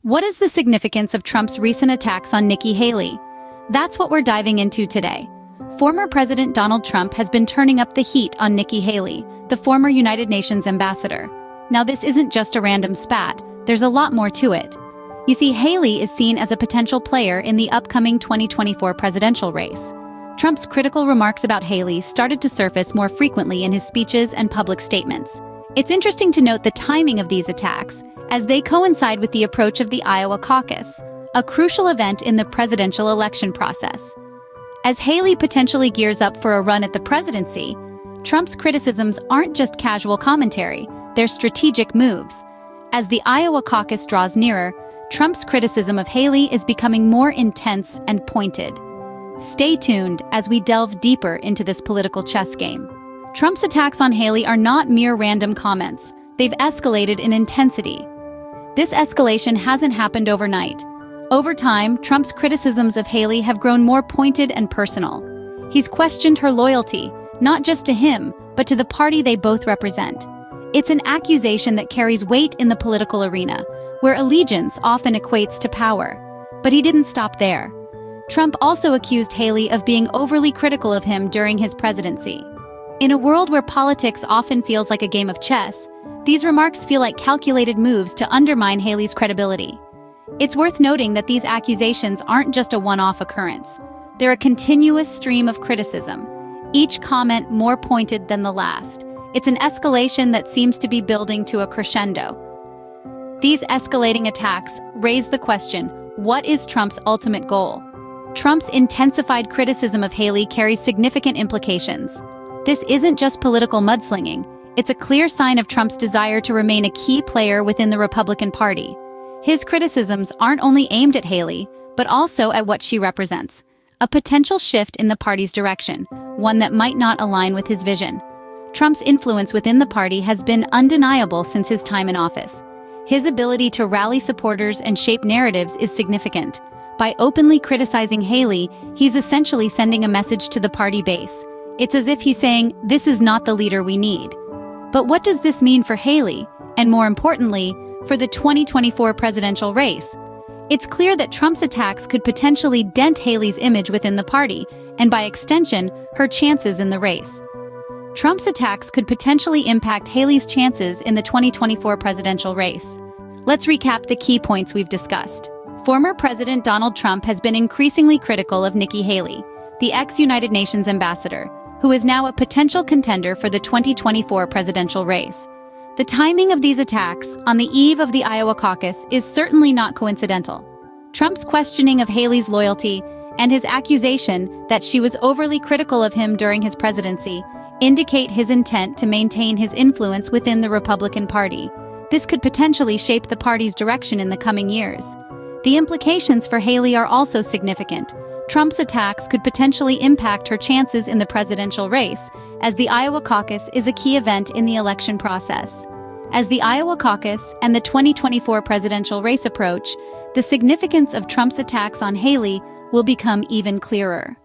What is the significance of Trump's recent attacks on Nikki Haley? That's what we're diving into today. Former President Donald Trump has been turning up the heat on Nikki Haley, the former United Nations ambassador. Now, this isn't just a random spat, there's a lot more to it. You see, Haley is seen as a potential player in the upcoming 2024 presidential race. Trump's critical remarks about Haley started to surface more frequently in his speeches and public statements. It's interesting to note the timing of these attacks, as they coincide with the approach of the Iowa caucus, a crucial event in the presidential election process. As Haley potentially gears up for a run at the presidency, Trump's criticisms aren't just casual commentary, they're strategic moves. As the Iowa caucus draws nearer, Trump's criticism of Haley is becoming more intense and pointed. Stay tuned as we delve deeper into this political chess game. Trump's attacks on Haley are not mere random comments. They've escalated in intensity. This escalation hasn't happened overnight. Over time, Trump's criticisms of Haley have grown more pointed and personal. He's questioned her loyalty, not just to him, but to the party they both represent. It's an accusation that carries weight in the political arena, where allegiance often equates to power. But he didn't stop there. Trump also accused Haley of being overly critical of him during his presidency. In a world where politics often feels like a game of chess, these remarks feel like calculated moves to undermine Haley's credibility. It's worth noting that these accusations aren't just a one-off occurrence. They're a continuous stream of criticism, each comment more pointed than the last. It's an escalation that seems to be building to a crescendo. These escalating attacks raise the question, what is Trump's ultimate goal? Trump's intensified criticism of Haley carries significant implications. This isn't just political mudslinging, it's a clear sign of Trump's desire to remain a key player within the Republican Party. His criticisms aren't only aimed at Haley, but also at what she represents, a potential shift in the party's direction, one that might not align with his vision. Trump's influence within the party has been undeniable since his time in office. His ability to rally supporters and shape narratives is significant. By openly criticizing Haley, he's essentially sending a message to the party base. It's as if he's saying, this is not the leader we need. But what does this mean for Haley, and more importantly, for the 2024 presidential race? It's clear that Trump's attacks could potentially dent Haley's image within the party, and by extension, her chances in the race. Trump's attacks could potentially impact Haley's chances in the 2024 presidential race. Let's recap the key points we've discussed. Former President Donald Trump has been increasingly critical of Nikki Haley, the ex-United Nations ambassador, who is now a potential contender for the 2024 presidential race. The timing of these attacks, on the eve of the Iowa caucus, is certainly not coincidental. Trump's questioning of Haley's loyalty and his accusation that she was overly critical of him during his presidency indicate his intent to maintain his influence within the Republican Party. This could potentially shape the party's direction in the coming years. The implications for Haley are also significant. Trump's attacks could potentially impact her chances in the presidential race, as the Iowa caucus is a key event in the election process. As the Iowa caucus and the 2024 presidential race approach, the significance of Trump's attacks on Haley will become even clearer.